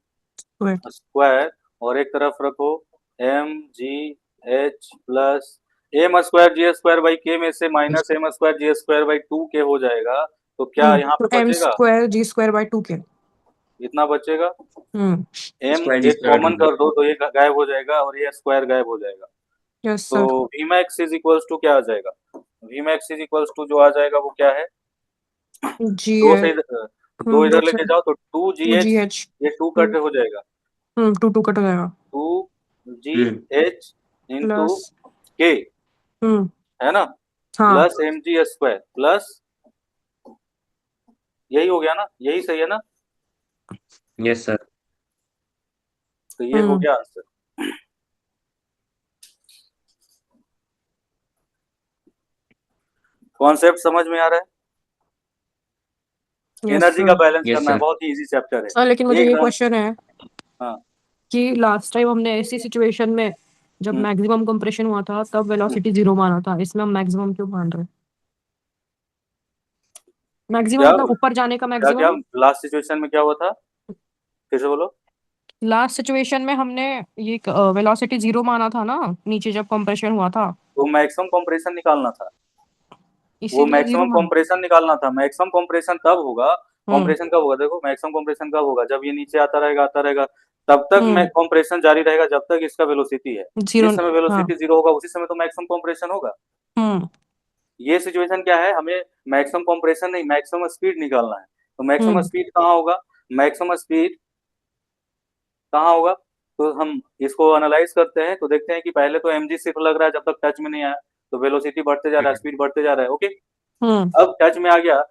स्क्वायर, और एक तरफ रखो M G H plus M square G square by K में से minus M square G square by 2k हो जाएगा। तो क्या यहाँ पे एम बचेगा? Square G square by 2k। इतना बचेगा। एम स्क्वायर जी एक स्क्वायर कॉमन कर दो तो ये गायब हो जाएगा और ये स्क्वायर गायब हो जाएगा। यस तो sir. V max is equals to क्या आ जाएगा? V max is equals to जो आ जाएगा वो क्या है? जी दो से दो इधर लेके जाओ तो 2gh, ये 2 कट हो जाएगा, 2 कट हो जाएगा 2gh इंटू प्लस k, है ना, हाँ प्लस mg स्क्वायर प्लस, यही हो गया ना, यही सही है ना? Yes sir. तो ये हो गया आंसर। कॉन्सेप्ट समझ में आ रहा है? Yes energy sir. का बैलेंस यस करना है, सर। बहुत ही इजी चैप्टर है। सर लेकिन मुझे ये एकदम। क्वेश्चन है हाँ। कि लास्ट टाइम हमने ऐसी सिचुएशन में जब हम्म, मैक्सिमम कंप्रेशन हुआ था तब वेलोसिटी 0 माना था, इसमें हम मैक्सिमम क्यों मान रहे हैं? मैक्सिमम क्या मतलब ऊपर जाने का क्या क्या मैक्सिमम। लास्ट सिचुएशन में क्या हुआ था? फिर से बोलो। लास्ट सिचुएशन में हमने ये वेलोसिटी 0 माना था ना, नीचे जब कंप्रेशन हुआ था, वो मैक्सिमम कंप्रेशन निकालना था। वो इसीलिए 0 मैक्सिमम मान। कंप्रेशन निकालना था। मैक्सिमम कंप्रेशन तब होगा, हम्म कंप्रेशन कब होगा? देखो मैक्सिमम कंप्रेशन कब होगा? जब ये नीचे आता रहेगा तब तक हम्म कंप्रेशन जारी रहेगा जब तक इसका वेलोसिटी है। 0। जिस समय हाँ। वेलोसिटी 0 होगा उसी समय तो मैक्सिमम कंप्रेशन होगा। हम्म ये सिचुएशन क्या है? हमें मैक्सिमम कंप्रेशन नहीं, मैक्सिमम स्पीड निकालना है। तो मैक्सिमम हम्म स्पीड कहाँ होगा? मैक्सिमम स्पीड कहाँ होगा? तो हम इसको एनालाइज करते हैं तो देखते हैं कि पहले तो mg सिर्फ लग रहा है जब तक टच में नहीं आया, तो वेलोसिटी बढ़ते जा रहा है, स्पीड बढ़ते जा रहा है। ओके, हम्म अब टच में आ गया।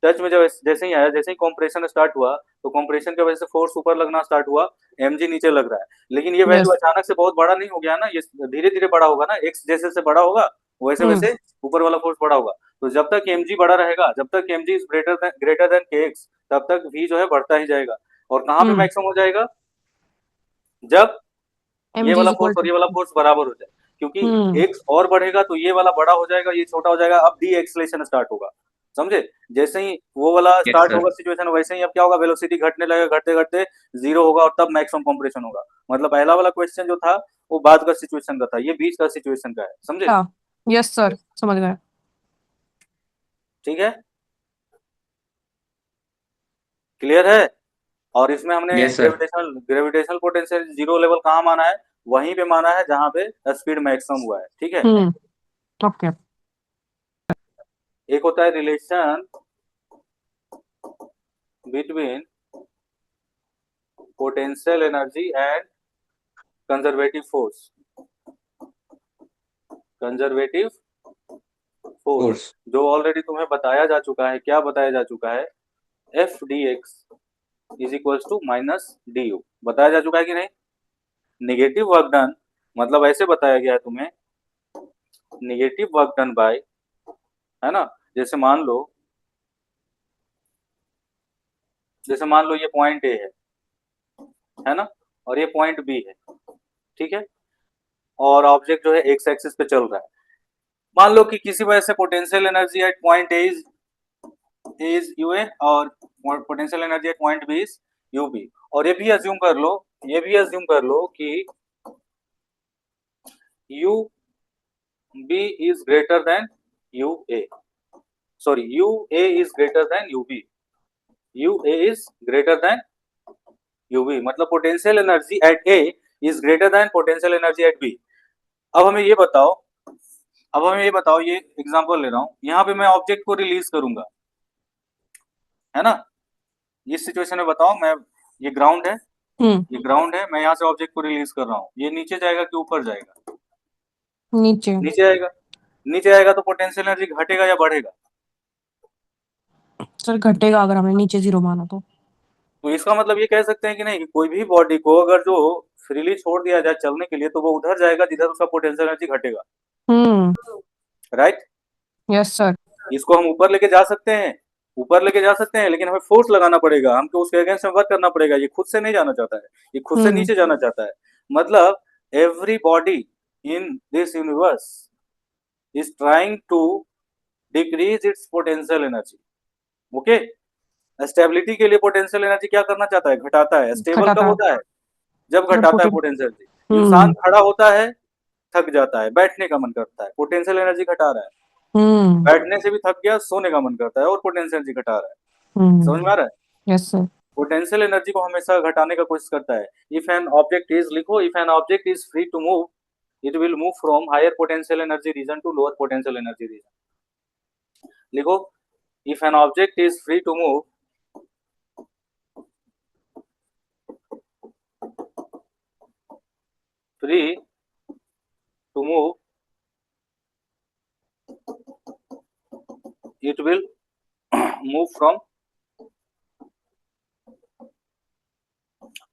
टच में जब जैसे ही आया, जैसे ही कंप्रेशन स्टार्ट हुआ तो कंप्रेशन की वजह से फोर्स ऊपर लगना स्टार्ट हुआ, mg नीचे लग रहा है। लेकिन ये वैल्यू यस। अचानक से बहुत बड़ा नहीं हो गया ना, ये धीरे धीरे बड़ा होगा ना, x जैसे से बड़ा होगा वैसे हम्म वैसे ऊपर वाला फोर्स बड़ा होगा। तो जब तक mg बड़ा रहेगा, जब तक mg is greater then kx, तब तक v जो है बढ़ता ही जाएगा। और कहाँ पे हम्म मैक्सिमम हो जाएगा? जब ये mg वाला इज फोर्स इक्वल और टू। ये वाला फोर्स बराबर हो जाए, क्योंकि हम्म x और बढ़ेगा तो ये वाला बड़ा हो जाएगा, ये छोटा हो जाएगा, अब डी एक्सलेशन स्टार्ट होगा। समझे? जैसे ही वो वाला यस स्टार्ट सर। होगा सिचुएशन, वैसे ही अब क्या होगा? वेलोसिटी घटने लगेगा, घटते घटते 0 होगा और तब मैक्सिमम कंप्रेशन होगा। मतलब पहला वाला क्वेश्चन जो था वो बाद का सिचुएशन का था, ये बीच का सिचुएशन का है। समझे? हाँ यस सर समझ गए। ठीक है, क्लियर है? और इसमें हमने yes sir. Gravitational potential zero level कहाँ माना है? वहीं पे माना है जहां पे स्पीड मैक्सिमम हुआ है। ठीक है। ओके। एक होता है relation between potential energy and conservative force. Conservative force course. जो ऑलरेडी तुम्हें बताया जा चुका है। क्या बताया जा चुका है? F D X is equal to minus D U, बताया जा चुका है कि नहीं? निगेटिव वर्क डन, मतलब ऐसे बताया गया है तुम्हें, निगेटिव वर्क डन बाय, है ना, जैसे मान लो ये पॉइंट ए है ना, और ये पॉइंट बी है। ठीक है, और ऑब्जेक्ट जो है एक्स एक्सिस पे चल रहा है। मान लो कि किसी वजह से potential energy at point A is U A और potential energy at point B is U B. और ये भी अज्यूम कर लो कि U B is greater than U A, sorry U A is greater than U B, U A is greater than U B, मतलब potential energy at A is greater than potential energy at B. अब हमें ये बताओ, ये example ले रहा हूं, यहाँ पे मैं ऑब्जेक्ट को रिलीज करूंगा, है ना। इस सिचुएशन में बताओ, मैं, ये ग्राउंड है, ये ग्राउंड है, मैं यहाँ से ऑब्जेक्ट को रिलीज कर रहा हूँ, ये नीचे जाएगा कि ऊपर जाएगा? नीचे। नीचे आएगा। नीचे आएगा तो पोटेंशियल एनर्जी घटेगा या बढ़ेगा? सर घटेगा अगर हमने नीचे 0 माना तो। तो इसका मतलब ये कह सकते हैं कि नहीं, कि कोई भी बॉडी को अगर जो फ्रीली छोड़ दिया जाए चलने के लिए तो वो उधर जाएगा जिधर उसका पोटेंशियल एनर्जी घटेगा, राइट? Yes sir. इसको हम ऊपर लेके जा सकते हैं, ऊपर लेके जा सकते हैं, लेकिन हमें फोर्स लगाना पड़ेगा, हमको उसके अगेंस्ट में वर्क करना पड़ेगा। ये खुद से नहीं जाना चाहता है, ये खुद से नीचे जाना चाहता है। मतलब everybody in this universe is trying to decrease its potential energy. Okay, stability के लिए पोटेंशियल एनर्जी क्या करना चाहता है? घटाता है। स्टेबल कब होता है? जब घटाता है पोटेंशियल एनर्जी। इंसान खड़ा होता है, थक जाता है, बैठने का मन करता है, पोटेंशियल एनर्जी घटा रहा है। बैठने से भी थक गया, सोने का मन करता है और पोटेंशियल एनर्जी घटा रहा है। समझ में आ रहा है? Yes sir. पोटेंशियल एनर्जी को हमेशा घटाने का कोशिश करता है। इफ एन ऑब्जेक्ट इज, लिखो, if an object is free to move, it will move from higher potential energy region to lower potential energy region. लिखो, if an object is free to move, free to move, it will move from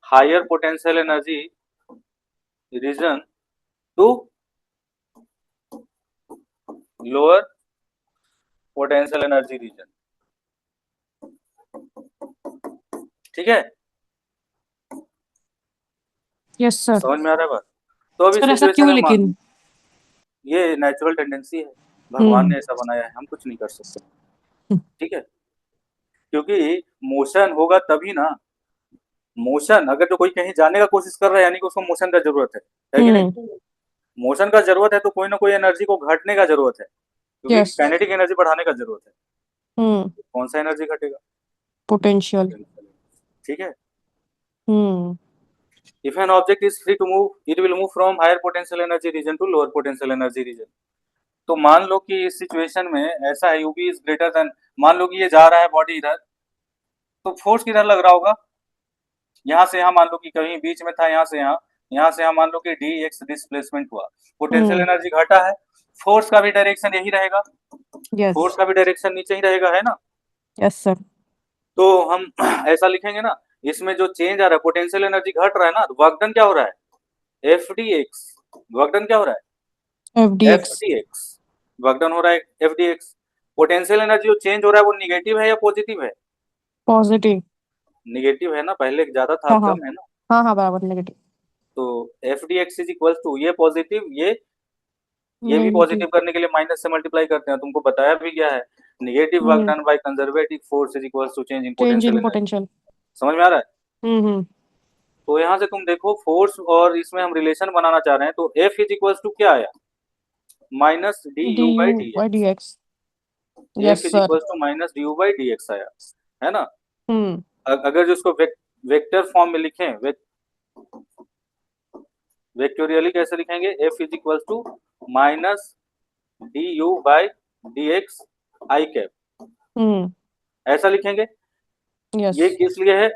higher potential energy region to lower potential energy region। ठीक है? Yes sir. समझ में आ रहा है बात? तो अभी सर ऐसा सिचुएशन क्यों है, लेकिन? ये नेचुरल टेंडेंसी है, भगवान ने ऐसा बनाया है, हम कुछ नहीं कर सकते। ठीक है? क्योंकि मोशन होगा तभी ना। मोशन, अगर जो कोई कहीं जाने का कोशिश कर रहा है यानी कि उसको मोशन का जरूरत है कि नहीं? मोशन का जरूरत है तो कोई ना कोई एनर्जी को घटने का जरूरत है, क्योंकि यस। काइनेटिक एनर्जी बढ़ाने का जरूरत है। कौन सा एनर्जी घटेगा? पोटेंशियल। ठीक है? If an object is free to move, it will move from higher potential energy region to lower potential energy region। तो मान लो कि इस सिचुएशन में ऐसा है, UV इज ग्रेटर देन, मान लो कि ये जा रहा है बॉडी इधर, तो फोर्स किधर लग रहा होगा? यहाँ से यहाँ, मान लो कि कहीं बीच में था, यहाँ से यहाँ, यहाँ से यहाँ, मान लो कि dx डिस्प्लेसमेंट हुआ, पोटेंशियल एनर्जी घटा है, फोर्स का भी डायरेक्शन यही रहेगा। फोर्स का भी डायरेक्शन नीचे ही रहेगा, है ना? Yes sir. तो हम ऐसा लिखेंगे ना, इसमें जो चेंज आ रहा है, पोटेंशियल एनर्जी घट रहा है ना, तो वर्क डन क्या हो रहा है? FDX। वर्क डन क्या हो रहा है? FDX। वर्क डन हो रहा है FDX। पोटेंशियल एनर्जी जो चेंज हो रहा है वो निगेटिव है या पॉजिटिव है? पॉजिटिव। निगेटिव है ना, पहले ज्यादा था, अब कम है ना। हाँ बराबर, नेगेटिव। तो FDX इज इक्वल टू, ये पॉजिटिव, ये भी पॉजिटिव करने के लिए माइनस से मल्टीप्लाई करते हैं, तुमको बताया भी गया है। Negative work done by conservative force is equal to change in potential. समझ में आ रहा है? तो यहाँ से तुम देखो, फोर्स और इसमें हम रिलेशन बनाना चाह रहे हैं, तो F इज इक्वल टू क्या आया? Minus DU by DX। F is equal to minus DU by DX आया, है ना? अगर जो इसको वेक्टर फॉर्म में लिखें, वेक्टोरियली कैसे लिखेंगे? F is equal to minus DU by DX I cap, ऐसा लिखेंगे। ये किस लिए है?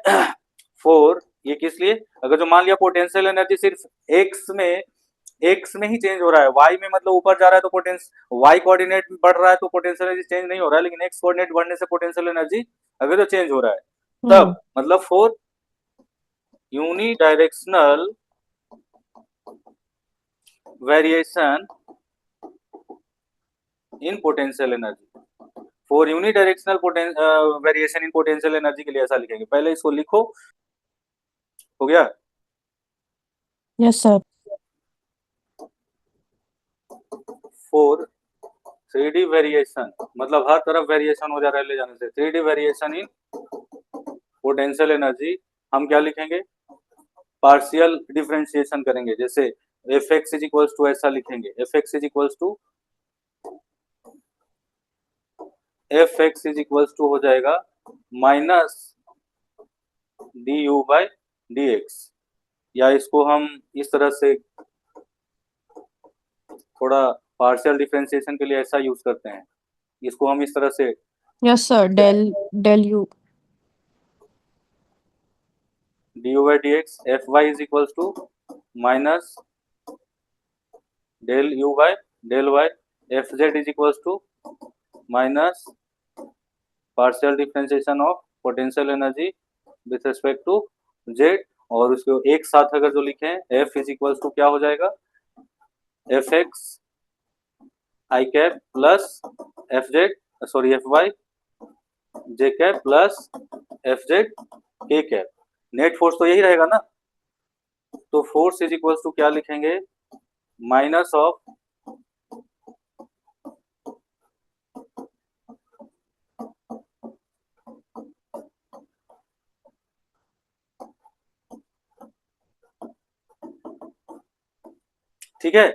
ये किस लिए? अगर जो मान लिया पोटेंशियल एनर्जी सिर्फ एक्स में ही चेंज हो रहा है, वाई में मतलब ऊपर जा रहा है तो पोटेंशियल, वाई कोऑर्डिनेट में बढ़ रहा है तो पोटेंशियल एनर्जी चेंज नहीं हो रहा है, लेकिन एक्स कोऑर्डिनेट बढ़ने से पोटेंशियल एनर्जी अगर जो चेंज हो रहा है तब, मतलब for unidirectional variation in potential energy, for unidirectional variation in potential energy के लिए ऐसा लिखेंगे। पहले इसको लिखो, हो गया? Yes sir. For 3D variation, मतलब हर तरफ वेरिएशन हो जा रहा है ले जाने से, 3D variation in potential energy, हम क्या लिखेंगे? पार्शियल डिफरेंशिएशन करेंगे, जैसे Fx इज इक्वल्स टू, ऐसा लिखेंगे, Fx is equals to, Fx is equals to हो जाएगा माइनस DU बाई DX, या इसको हम इस तरह से थोड़ा पार्शियल डिफरेंशिएशन के लिए ऐसा यूज करते हैं, इसको हम इस तरह से, yes sir, del U du by dx, fy is equals to minus del u by del y, fz is equals to minus partial differentiation of potential energy with respect to z, और उसको एक साथ अगर जो लिखे f is equals to क्या हो जाएगा, F X I cap plus F Z, sorry F Y J cap plus F Z K cap. Net force तो यही रहेगा ना, तो फोर्स इज इक्वल्स टू क्या लिखेंगे, माइनस ऑफ ठीक है,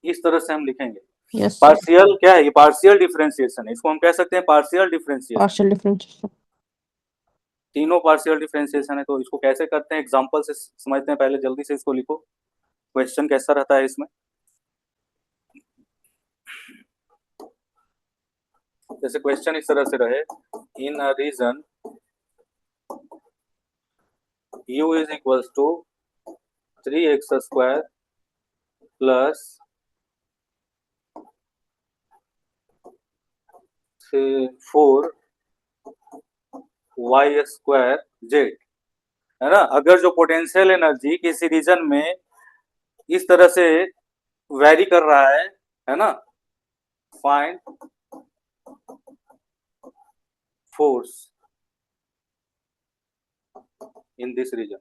इस तरह से हम लिखेंगे। यस पार्शियल क्या है, ये पार्शियल डिफरेंशिएशन है, इसको हम कह सकते हैं पार्शियल डिफरेंशिएशन। पार्शियल डिफरेंशिएशन, तीनों पार्शियल डिफरेंशिएशन है, तो इसको कैसे करते हैं एग्जांपल से समझते हैं। पहले जल्दी से इसको लिखो, क्वेश्चन कैसा रहता है इसमें। जैसे क्वेश्चन इस तरह से रहे, in a region u is equals to 3x square plus 4y square Z, है ना। अगर जो पोटेंशियल एनर्जी किसी रीजन में इस तरह से वेरी कर रहा है ना, find force in this region.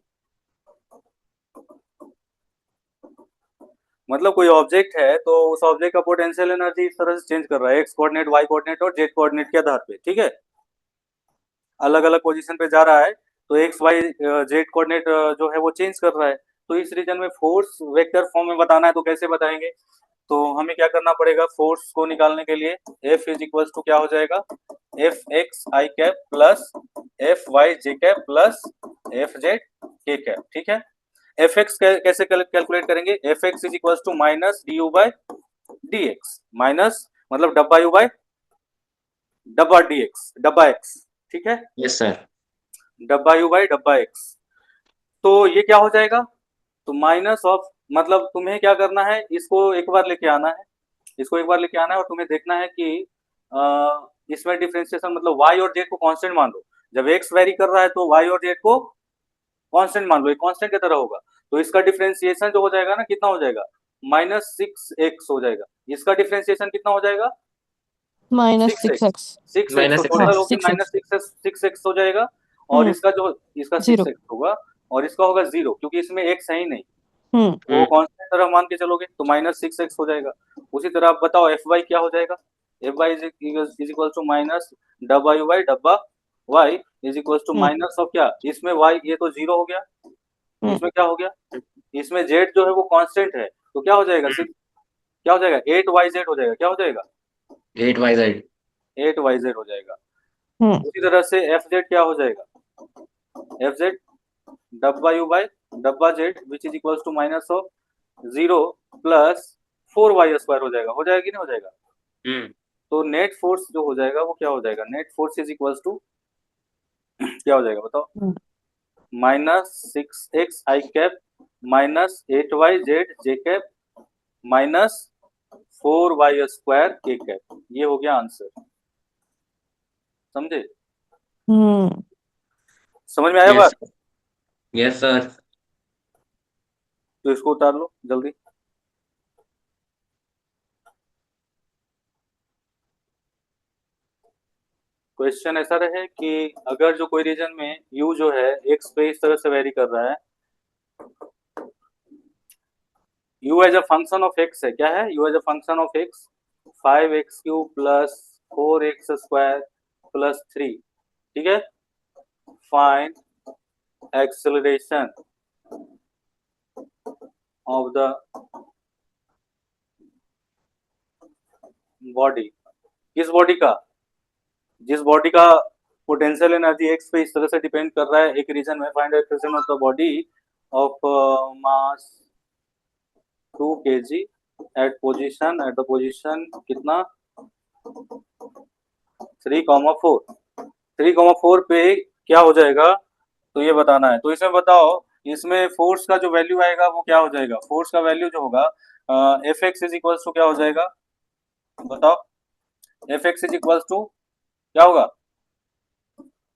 मतलब कोई ऑब्जेक्ट है तो उस ऑब्जेक्ट का पोटेंशियल एनर्जी इस तरह से चेंज कर रहा है, एक्स कोऑर्डिनेट, वाई कोऑर्डिनेट और जेड कोऑर्डिनेट के आधार पे, ठीक है। अलग अलग पोजीशन पे जा रहा है, तो एक्स वाई जेड कोऑर्डिनेट जो है वो चेंज कर रहा है। तो इस रीजन में फोर्स वेक्टर फॉर्म में बताना है, तो कैसे बताएंगे, तो हमें क्या करना पड़ेगा, फोर्स को निकालने के लिए F इज इक्वल्स टू क्या हो जाएगा, F X I cap plus F Y J cap plus F Z K cap, ठीक है। एफ एक्स कैसे कैलकुलेट करेंगे, F X is equals to minus D U by D X, minus मतलब डब्बा U by डब्बा D X, डब्बा X, ठीक है। Yes sir. डब्बा यू बाई डब्बा एक्स, तो ये क्या हो जाएगा, तो माइनस ऑफ, मतलब तुम्हें क्या करना है, इसको एक बार लेके आना है, इसको एक बार लेके आना है, और तुम्हें देखना है कि इसमें डिफरेंशिएशन मतलब y और z को कांस्टेंट मान लो। जब x वेरी कर रहा है तो y और z को कांस्टेंट मान लो, एक कांस्टेंट की तरह होगा। तो इसका डिफरेंशिएशन जो हो जाएगा ना, कितना हो जाएगा, माइनस 6x हो जाएगा। इसका डिफरेंशिएशन कितना हो जाएगा, माइनस 6x, 6x, तो टोटल होकर माइनस 6x हो जाएगा। और इसका जो इसका 6x होगा और इसका होगा 0, क्योंकि इसमें x है ही नहीं, वो कांस्टेंट तरह मान के चलोगे तो माइनस 6x हो जाएगा। उसी तरह आप बताओ एफ वाई क्या हो जाएगा, F Y is equal to minus डब्बा यू वाई डब्बा Y is equal to minus of क्या, इसमें y ये तो 0 हो गया, इसमें क्या हो गया, इसमें z जो है वो कांस्टेंट है, तो क्या हो जाएगा, क्या हो जाएगा, 8yz हो जाएगा, क्या हो जाएगा, 8yz, 8yz हो जाएगा। उसी तरह से एफ जेड क्या हो जाएगा, एफ जेड डब्बा यू बाई डब्बा Z which is equals to minus of 0 plus 4y square हो जाएगा कि नहीं हो जाएगा। तो नेट फोर्स जो हो जाएगा वो क्या हो जाएगा, net force is equals to क्या हो जाएगा बताओ, minus 6x I cap minus 8yz J cap minus 4y square K cap. ये हो गया आंसर, समझे, समझ में आया बात। Yes sir. तो इसको उतार लो जल्दी। क्वेश्चन ऐसा रहे कि अगर जो कोई रीजन में u जो है x पे इस तरह से वेरी कर रहा है, u as a function of x है, क्या है, u as a function of x 5x cube plus 4x square plus 3, ठीक है। Find acceleration of the body, किस बॉडी का, जिस बॉडी का पोटेंशियल एनर्जी x पे इस तरह से डिपेंड कर रहा है एक रीजन में, find acceleration of the body of mass 2 kg at the position कितना 3,4 पे क्या हो जाएगा, तो ये बताना है। तो इसमें बताओ, इसमें फोर्स का जो वैल्यू आएगा वो क्या हो जाएगा? फोर्स का वैल्यू जो होगा F X is equal to क्या हो जाएगा? बताओ, F X is equal to क्या होगा?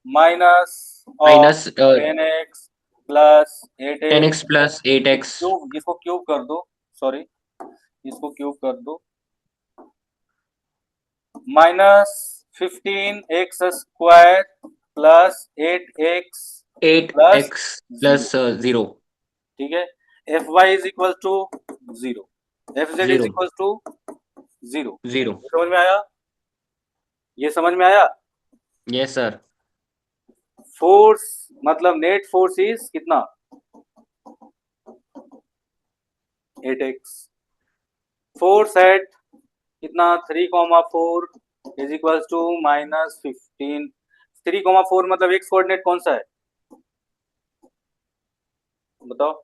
Minus of minus 10x plus 8x 10x plus 8x cube, इसको क्यूब कर दो, सॉरी इसको क्यूब कर दो, minus 15x square plus 8x plus 8x plus 0 ठीक है। F Y is equal to zero, F Z is 0 equal to zero. 0। समझ में आया? ये समझ में आया? Yes sir. फोर्स मतलब नेट फोर्स इज कितना? 8x। फोर्स एट कितना? 3,4 इज इक्वल टू -15। 3,4 मतलब एक्स कोऑर्डिनेट कौन सा है? बताओ।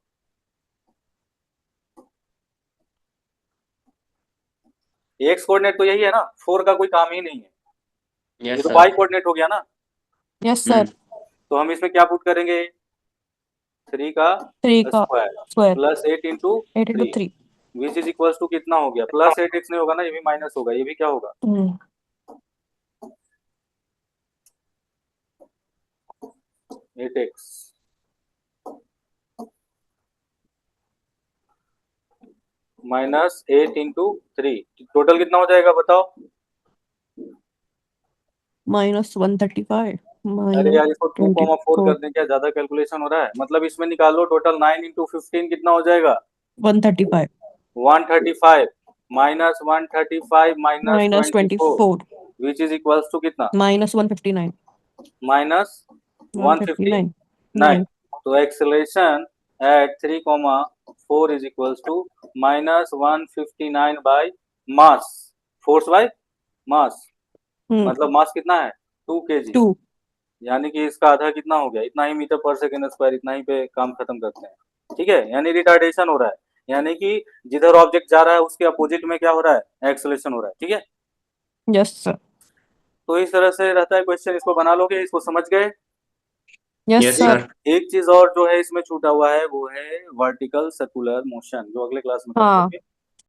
एक्स कोऑर्डिनेट तो यही है ना, 4 का कोई काम ही नहीं है। ये यस तो सर। वाई कोऑर्डिनेट हो गया ना। Yes sir. तो हम इसमें क्या पुट करेंगे? 3 का 3 का square square plus 8 into 8 into 3 3। Which is equal to कितना हो गया? प्लस 8x नहीं होगा ना, ये भी माइनस होगा, ये भी क्या होगा? 8x माइनस 8 इंटू 3, टोटल कितना हो जाएगा बताओ? -135 अरे यार इसको 2,4 -24 कर दें क्या? ज्यादा कैलकुलेशन हो रहा है। मतलब इसमें निकालो टोटल 9 इंटू 15 कितना हो जाएगा? 135 135 minus 135 minus 24 -24 which is equals to कितना? -159 माइनस 159। 9। तो acceleration at 3,4 is equals to -159 by mass, force by mass. मतलब मास कितना है? 2 kg। 2। यानी कि इसका आधा कितना हो गया? इतना ही मीटर पर सेकेंड स्क्वायर, इतना ही पे काम खत्म करते हैं। ठीक है, यानी रिटार्डेशन हो रहा है, यानी कि जिधर ऑब्जेक्ट जा रहा है उसके अपोजिट में क्या हो रहा है? एक्सेलरेशन हो रहा है। ठीक है, यस सर। तो इस तरह से रहता है क्वेश्चन। इसको बना लोगे, इसको समझ गए? Yes yes sir. सर। एक चीज और जो है इसमें छूटा हुआ है वो है वर्टिकल सर्कुलर मोशन, जो अगले क्लास में हाँ। करेंगे।